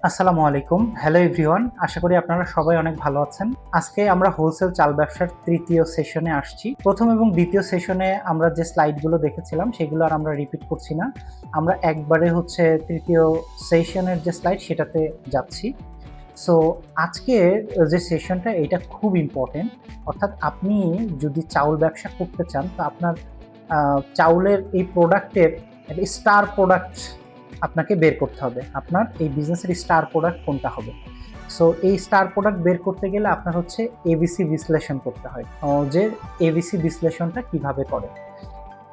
আসসালামু আলাইকুম। Hello everyone. আশা করি আপনারা সবাই অনেক ভালো আছেন। আজকে আমরা হোলসেল চাল ব্যবসার তৃতীয় সেশনে আসছি। প্রথম এবং দ্বিতীয় সেশনে আমরা যে স্লাইডগুলো দেখেছিলাম সেগুলো আর আমরা রিপিট করছি না। আমরা একবারে তৃতীয় সেশনের যে স্লাইড সেটাতে যাচ্ছি। সো আজকের যে সেশনটা এটা খুব ইম্পর্টেন্ট। অর্থাৎ আপনি যদি চাউল ব্যবসা করতে চান তো আপনার চাউলের এই প্রোডাক্টের একটা স্টার প্রোডাক্ট আপনাকে বের করতে হবে। আপনার এই বিজনেসের স্টার প্রোডাক্ট কোনটা হবে। সো এই স্টার প্রোডাক্ট বের করতে গেলে আপনার এবিসি বিশ্লেষণ করতে হয়। যে এবিসি বিশ্লেষণটা কিভাবে করে।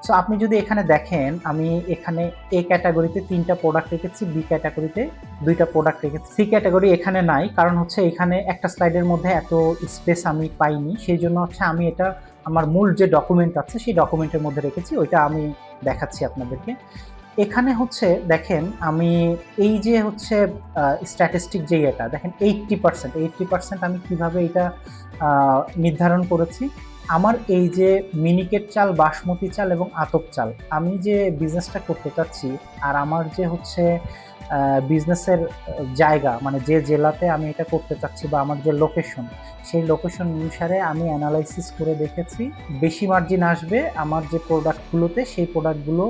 সো আপনি যদি এখানে দেখেন, আমি এখানে এ ক্যাটাগরিতে 3টা প্রোডাক্ট রেখেছি, বি ক্যাটাগরিতে 2টা প্রোডাক্ট রেখেছি, সি ক্যাটাগরি এখানে নাই, কারণ এখানে একটা স্লাইডের মধ্যে এত স্পেস আমি পাইনি। সেই জন্য আমি এটা আমার মূল যে ডকুমেন্ট আছে সেই ডকুমেন্টের মধ্যে রেখেছি, ওইটা আমি দেখাচ্ছি আপনাদেরকে। এখানে দেখেন আমি এই যে স্ট্যাটিস্টিক যে এটা দেখেন 80% আমি কিভাবে এটা নির্ধারণ করেছি। আমার এই যে মিনিকেট চাল, বাসমতি চাল এবং আতপ চাল, আমি যে বিজনেসটা করতে চাচ্ছি আর আমার যে বিজনেসের জায়গা, মানে যে জেলাতে আমি এটা করতে চাচ্ছি বা আমার যে লোকেশন, সেই লোকেশন অনুসারে আমি অ্যানালাইসিস করে দেখেছি বেশি মার্জিন আসবে আমার যে প্রোডাক্টগুলোতে, সেই প্রোডাক্টগুলো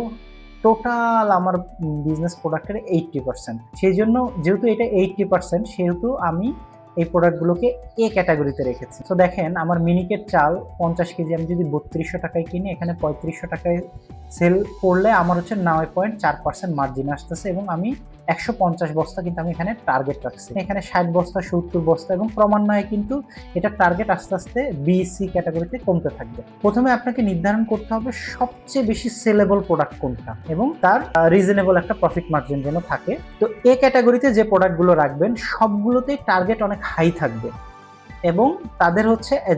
টোটাল আমার বিজনেস প্রোডাক্টের 80%। সেই জন্য যেহেতু এটা 80%, সেহেতু আমি এই প্রোডাক্টগুলোকে এ ক্যাটাগরিতে রেখেছি। তো দেখেন আমার মিনিকেট চাল 50 কেজি আমি যদি 3200 টাকায় কিনি, এখানে 3500 টাকায় সেল করলে আমার 9.4% মার্জিন আসতেছে এবং আমি 150 বস্তা কিন্তু আমি এখানে টার্গেট রাখছি। এখানে 60 বস্তা, 70 বস্তা এবং ক্রমান্বয়ে কিন্তু এটা টার্গেট আস্তে আস্তে বি সি ক্যাটাগরিতে কমতে থাকবে। প্রথমে আপনাকে নির্ধারণ করতে হবে সবচেয়ে বেশি সেলেবল প্রোডাক্ট কোনটা এবং তার রিজনেবল একটা প্রফিট মার্জিন যেন থাকে। তো এ ক্যাটাগরিতে যে প্রোডাক্টগুলো রাখবেন সবগুলোতেই টার্গেট অনেক হাই থাকবে এবং তাদের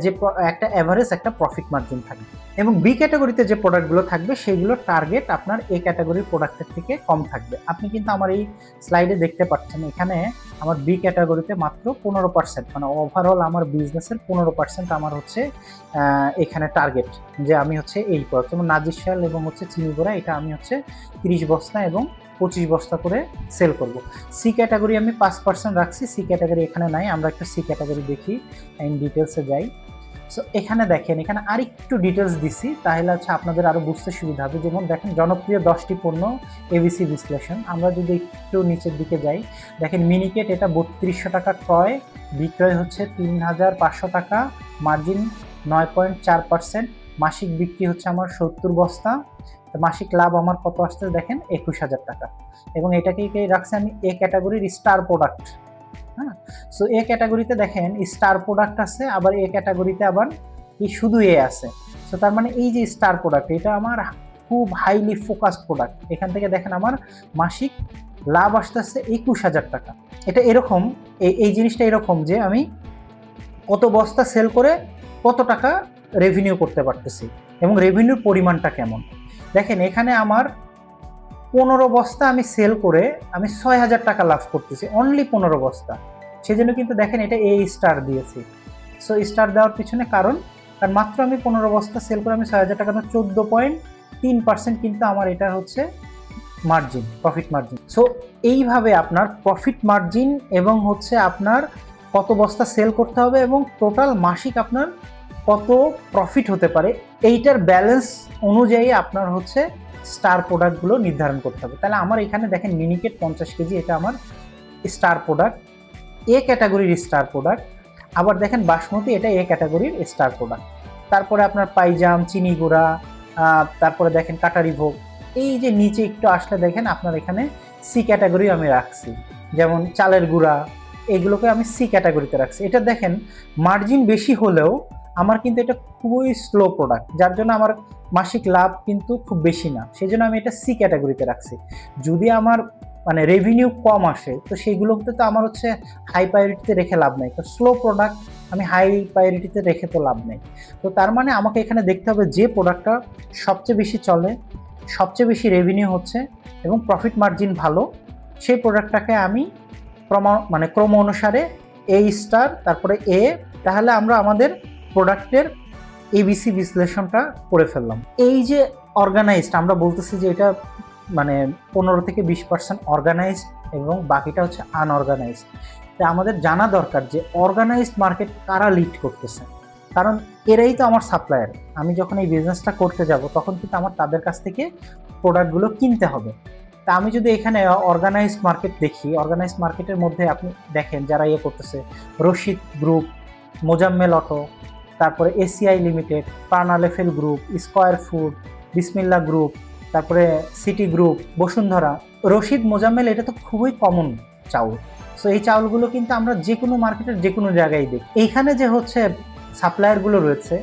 যে একটা অ্যাভারেজ একটা প্রফিট মার্জিন থাকবে। এবং বি ক্যাটাগরিতে যে প্রোডাক্টগুলো থাকবে সেগুলোর টার্গেট আপনার এ ক্যাটাগরির প্রোডাক্টের থেকে কম থাকবে। আপনি কিন্তু আমার এই স্লাইডে দেখতে পাচ্ছেন, এখানে আমার বি ক্যাটাগরিতে মাত্র 15%, মানে ওভারঅল আমার বিজনেসের 15% আমার এখানে টার্গেট, যে আমি এই প্রোডাক্ট যেমন নাজির শাল এবং চিনি গুঁড়া, এটা আমি 30 বস্তা এবং 25 বস্তা করে সেল করব। সি ক্যাটাগরি আমি 5% রাখছি, সি ক্যাটাগরি এখানে নাই, আমরা একটা সি ক্যাটাগরি দেখি, ইন ডিটেলসে যাই। সো এখানে দেখেন, এখানে আর একটু ডিটেলস দিছি, তাহলে আপনাদের আরো বুঝতে সুবিধা হবে। যেমন দেখেন জনপ্রিয় 10টি পণ্য এবিসি বিশ্লেষণ, আমরা যদি একটু নিচের দিকে যাই, দেখেন মিনিকেট এটা 3200 টাকা ক্রয়, বিক্রয় 3500 টাকা, মার্জিন 9.4%, মাসিক বিক্রি আমার 70 বস্তা, মাসিক লাভ আমার কত আসছে দেখেন 21,000 টাকা। এবং এটাকে রাখছি আমি এ ক্যাটাগরির স্টার প্রোডাক্ট। হ্যাঁ, সো এ ক্যাটাগরিতে দেখেন স্টার প্রোডাক্ট আছে, আবার এ ক্যাটাগরিতে আবার শুধু এ আছে। সো তার মানে এই যে স্টার প্রোডাক্ট, এটা আমার খুব হাইলি ফোকাসড প্রোডাক্ট। এখান থেকে দেখেন আমার মাসিক লাভ আসতেছে 21,000 টাকা। এটা এরকম, এই জিনিসটা এরকম যে আমি কত বস্তা সেল করে কত টাকা রেভিনিউ করতে পারতেছি এবং রেভিনিউর পরিমাণটা কেমন। দেখেন এখানে আমার 15 বস্তা আমি সেল করে আমি 6,000 টাকা লাভ করতেছি, অনলি 15 বস্তা। সেজন্য কিন্তু দেখেন এটা এ স্টার দিয়েছি। সো স্টার দেওয়ার পিছনে কারণ মাত্র আমি 15 বস্তা সেল করে আমি 6,000 টাকা, 14.3% কিন্তু আমার এটা মার্জিন, প্রফিট মার্জিন। সো এইভাবে আপনার প্রফিট মার্জিন এবং আপনার কত বস্তা সেল করতে হবে এবং টোটাল মাসিক আপনার কত প্রফিট হতে পারে, এইটার ব্যালেন্স অনুযায়ী আপনার স্টার প্রোডাক্টগুলো নির্ধারণ করতে হবে। তাহলে আমার এখানে দেখেন মিনিকেট 50 কেজি, এটা আমার স্টার প্রোডাক্ট, এ ক্যাটাগরির স্টার প্রোডাক্ট। আবার দেখেন বাসমতি, এটা এ ক্যাটাগরির স্টার প্রোডাক্ট। তারপরে আপনার পাইজাম, চিনি গুঁড়া, তারপরে দেখেন কাটারি ভোগ। এই যে নিচে একটু আসলে দেখেন আপনার এখানে সি ক্যাটাগরি আমি রাখছি, যেমন চালের গুঁড়া, এগুলোকে আমি সি ক্যাটাগরিতে রাখছি। এটা দেখেন মার্জিন বেশি হলেও আমার কিন্তু এটা খুবই স্লো প্রোডাক্ট, যার জন্য আমার মাসিক লাভ কিন্তু খুব বেশি না, সেই জন্য আমি এটা সি ক্যাটাগরিতে রাখছি। যদি আমার মানে রেভিনিউ কম আসে তো সেইগুলোতে তো আমার হাই প্রায়োরিটিতে রেখে লাভ নেই, তো স্লো প্রোডাক্ট আমি হাই প্রায়োরিটিতে রেখে তো লাভ নেই। তো তার মানে আমাকে এখানে দেখতে হবে যে প্রোডাক্টটা সবচেয়ে বেশি চলে, সবচেয়ে বেশি রেভিনিউ এবং প্রফিট মার্জিন ভালো, সেই প্রোডাক্টটাকে আমি ক্রম অনুসারে এ স্টার, তারপরে এ, তাহলে আমরা আমাদের প্রোডাক্টের এবিসি বিশ্লেষণটা করে ফেললাম। এই যে অর্গানাইজড, আমরা বলতেছি যে এটা 15 থেকে 20% অর্গানাইজড এবং বাকিটা হচ্ছে আনঅর্গানাইজড। তো আমাদের জানা দরকার যে অর্গানাইজড মার্কেট কারা লিড করতেছে, কারণ এরাই তো আমার সাপ্লায়ার। আমি যখন এই বিজনেসটা করতে যাব তখন কিন্তু আমার তাদের কাছ থেকে প্রোডাক্টগুলো কিনতে হবে। তা আমি যদি এখানে অর্গানাইজড মার্কেট দেখি, অর্গানাইজড মার্কেটের মধ্যে আপনি দেখেন যারা করতেছে, রশিদ গ্রুপ, মোজাম্মেল অটো, তারপরে এসিআই লিমিটেড, পার্নালেফেল group, Square food, Bismillah group, তারপরে সিটি গ্রুপ, বসুন্ধরা। রশিদ, মোজাম্মেল এটা তো খুবই কমন চাউল। সো এই চাউলগুলো কিন্তু আমরা যে কোনো মার্কেটের যে কোনো জায়গায় দেখি। এইখানে যে হচ্ছে সাপ্লায়ারগুলো রয়েছে,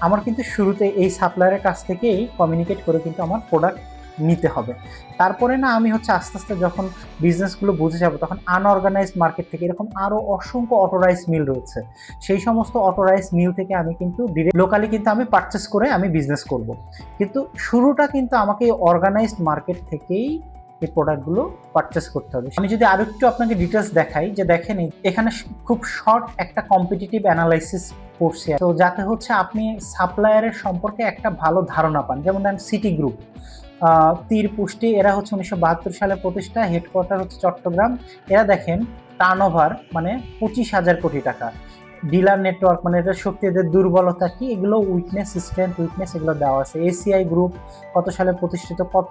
আমার কিন্তু শুরুতে এই সাপ্লায়ারের কাছ থেকেই কমিউনিকেট করে কিন্তু আমার প্রোডাক্ট নিতে হবে। তারপরে না আমি হচ্ছে আস্তে আস্তে যখন বিজনেসগুলো বুঝে যাব, তখন আনঅর্গানাইজড মার্কেট থেকে এরকম আরও অসংখ্য অটোরাইজ মিল রয়েছে, সেই সমস্ত অটোরাইজ মিল থেকে আমি কিন্তু ডিরেক্ট লোকালি কিন্তু আমি পারচেস করে আমি বিজনেস করব। কিন্তু শুরুটা কিন্তু আমাকে এই অর্গানাইজড মার্কেট থেকেই এই প্রোডাক্টগুলো পারচেস করতে হবে। আমি যদি আরো একটু আপনাকে ডিটেলস দেখাই, যে দেখেন এখানে খুব শর্ট একটা কম্পিটিটিভ অ্যানালাইসিস করছি, তো যাতে হচ্ছে আপনি সাপ্লায়ারের সম্পর্কে একটা ভালো ধারণা পান। যেমন ধরেন সিটি গ্রুপ, তীর পুষ্টি, এরা হচ্ছে 1972 সালে প্রতিষ্ঠা, হেডকোয়ার্টার হচ্ছে চট্টগ্রাম। এরা দেখেন টার্নওভার মানে 25,000 কোটি টাকা। ডিলার নেটওয়ার্ক মানে এদের শক্তি, এদের দুর্বলতা কি, এগুলো উইকনেস, স্ট্রেংথ, উইকনেস এগুলো দেওয়া আছে। এসিআই গ্রুপ কত সালে প্রতিষ্ঠিত, কত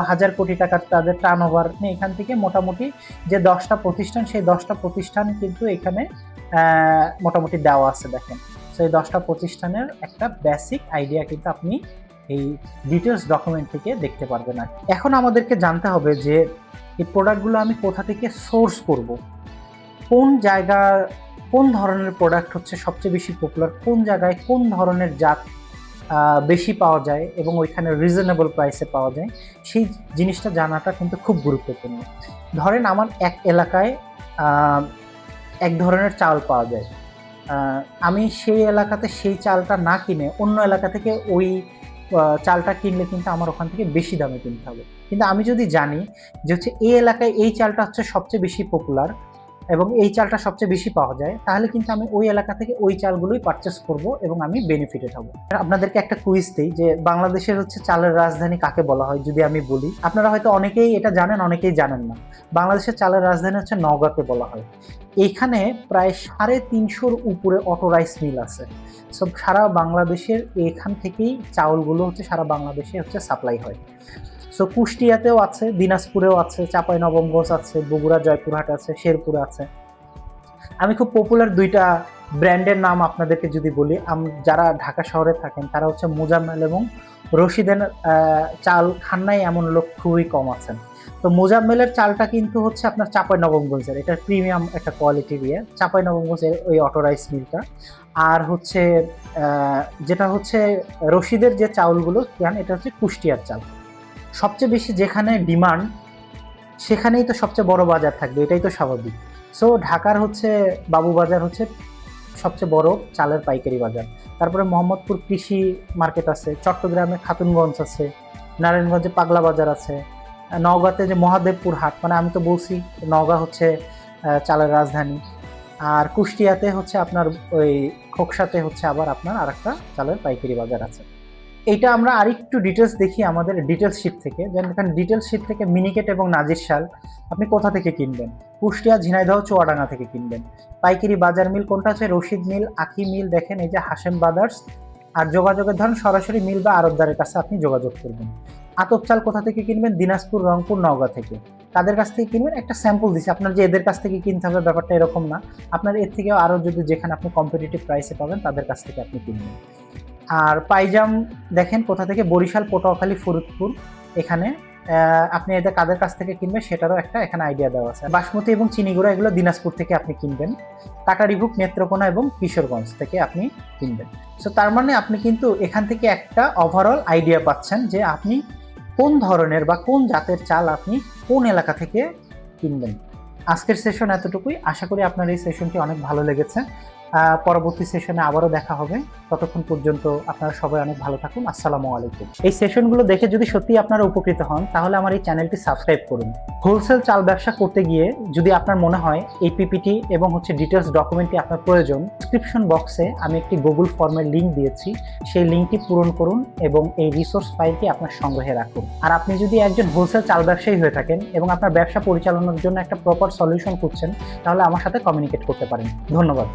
হাজার কোটি টাকার তাদের টার্নওভার। এখান থেকে মোটামুটি যে 10টা প্রতিষ্ঠান, সেই 10টা প্রতিষ্ঠান কিন্তু এখানে মোটামুটি দেওয়া আছে। দেখেন, সেই 10টা প্রতিষ্ঠানের একটা বেসিক আইডিয়া কিন্তু আপনি এই ডিটেলস ডকুমেন্ট থেকে দেখতে পারবেন। না এখন আমাদেরকে জানতে হবে যে এই প্রোডাক্টগুলো আমি কোথা থেকে সোর্স করব, কোন জায়গা, কোন ধরনের প্রোডাক্ট হচ্ছে সবচেয়ে বেশি পপুলার, কোন জায়গায় কোন ধরনের জাত বেশি পাওয়া যায় এবং ওইখানে রিজনেবল প্রাইসে পাওয়া যায়, সেই জিনিসটা জানাটা কিন্তু খুব গুরুত্বপূর্ণ। ধরেন আমার এক এলাকায় এক ধরনের চাল পাওয়া যায়, আমি সেই এলাকাতে সেই চালটা না কিনে অন্য এলাকা থেকে ওই চালটা কিনলে কিন্তু আমার ওখান থেকে বেশি দামে কিনতে হবে। কিন্তু আমি যদি জানি যে হচ্ছে এই এলাকায় এই চালটা হচ্ছে সবচেয়ে বেশি পপুলার এবং এই চালটা সবচেয়ে বেশি পাওয়া যায়, তাহলে কিন্তু আমি ওই এলাকা থেকে ওই চালগুলোই পারচেস করব এবং আমি বেনিফিটেড হব। আপনাদেরকে একটা কুইজ দিই যে বাংলাদেশের হচ্ছে চালের রাজধানী কাকে বলা হয়। যদি আমি বলি, আপনারা হয়তো অনেকেই এটা জানেন, অনেকেই জানেন না। বাংলাদেশের চালের রাজধানী হচ্ছে নওগাঁকে বলা হয়। এইখানে প্রায় 350-র উপরে অটোরাইস মিল আছে। সব সারা বাংলাদেশের এখান থেকেই চাউলগুলো হচ্ছে সারা বাংলাদেশে হচ্ছে সাপ্লাই হয়। সো কুষ্টিয়াতেও আছে, দিনাজপুরেও আছে, চাঁপাইনবাবগঞ্জ আছে, বগুড়া, জয়পুরহাট আছে, শেরপুরে আছে। আমি খুব পপুলার 2টা ব্র্যান্ডের নাম আপনাদেরকে যদি বলি, যারা ঢাকা শহরে থাকেন তারা হচ্ছে মোজাম্মেল এবং রশিদের চাল খান নাই এমন লোক খুবই কম আছেন। তো মোজাম্মেলের চালটা কিন্তু হচ্ছে আপনার চাঁপাইনবাবগঞ্জের, এটা প্রিমিয়াম একটা কোয়ালিটি দিয়ে, চাঁপাইনবাবগঞ্জের ওই অটোরাইস মিলটা। আর হচ্ছে যেটা হচ্ছে রশিদের যে চাউলগুলো কেন, এটা হচ্ছে কুষ্টিয়ার চাল। সবচেয়ে বেশি যেখানে ডিমান্ড সেখানেই তো সবচেয়ে বড় বাজার থাকবে, এটাই তো স্বাভাবিক। সো ঢাকার হচ্ছে বাবুবাজার হচ্ছে সবচেয়ে বড় চালের পাইকারি বাজার। তারপরে মোহাম্মদপুর কৃষি মার্কেট আছে, চট্টগ্রামে খাতুনগঞ্জ আছে, নারায়ণগঞ্জে পাগলা বাজার আছে, নওগাঁতে যে মহাদেবপুর হাট, মানে আমি তো বলছি নওগাঁ হচ্ছে চালের রাজধানী। আর কুষ্টিয়াতে হচ্ছে আপনার ওই খোকসাতে হচ্ছে আবার আপনার আরেকটা চালের পাইকারি বাজার আছে। এইটা আমরা আরেকটু ডিটেলস দেখি আমাদের ডিটেলস শিট থেকে। যেমন এখানে ডিটেলস শিট থেকে মিনিকেট এবং নাজির শাল আপনি কোথা থেকে কিনবেন, কুষ্টিয়া, ঝিনাইদহ, চুয়াডাঙ্গা থেকে কিনবেন। পাইকারি বাজার মিল কোনটা আছে, রশিদ মিল, আখি মিল, দেখেন এই যে হাশেম ব্রাদার্স। আর যোগাযোগের ধরুন সরাসরি মিল বা আড়তদারের কাছে আপনি যোগাযোগ করবেন। আতপ চাল কোথা থেকে কিনবেন, দিনাজপুর, রংপুর, নওগাঁ থেকে। তাদের কাছ থেকে কিনবেন, একটা স্যাম্পল দিচ্ছি, আপনার যে এদের কাছ থেকে কিনতে হবে ব্যাপারটা এরকম না। আপনার এর থেকেও আরও যদি যেখানে আপনি কম্পিটিটিভ প্রাইসে পাবেন তাদের কাছ থেকে আপনি কিনবেন। আর পাইজাম দেখেন কোথা থেকে, বরিশাল, পটুয়াখালী, ফরিদপুর, এখানে আপনি এদের কাদের কাছ থেকে কিনবেন সেটারও একটা এখানে আইডিয়া দেওয়া আছে। বাসমতি এবং চিনিগুড়া এগুলো দিনাজপুর থেকে আপনি কিনবেন। কাটারিভুক, নেত্রকোনা এবং কিশোরগঞ্জ থেকে আপনি কিনবেন। সো তার মানে আপনি কিন্তু এখান থেকে একটা ওভারঅল আইডিয়া পাচ্ছেন যে আপনি কোন ধরনের বা কোন জাতের চাল আপনি কোন এলাকা থেকে কিনবেন। আজকের সেশন এতটুকুই। আশা করি আপনার এই সেশনটি অনেক ভালো লেগেছে। পরবর্তী সেশনে আবারও দেখা হবে। ততক্ষণ পর্যন্ত আপনারা সবাই অনেক ভালো থাকুন। আসসালামু আলাইকুম। এই সেশনগুলো দেখে যদি সত্যি আপনারা উপকৃত হন, তাহলে আমার এই চ্যানেলটি সাবস্ক্রাইব করুন। হোলসেল চাল ব্যবসা করতে গিয়ে যদি আপনার মনে হয় এই পিপিটি এবং ডিটেলস ডকুমেন্টটি আপনার প্রয়োজন, ডিসক্রিপশন বক্সে আমি একটি গুগল ফর্মের লিঙ্ক দিয়েছি, সেই লিঙ্কটি পূরণ করুন এবং এই রিসোর্স ফাইলটি আপনার সংগ্রহে রাখুন। আর আপনি যদি একজন হোলসেল চাল ব্যবসায়ী হয়ে থাকেন এবং আপনার ব্যবসা পরিচালনার জন্য একটা প্রপার সলিউশন খুঁজছেন, তাহলে আমার সাথে কমিউনিকেট করতে পারেন। ধন্যবাদ।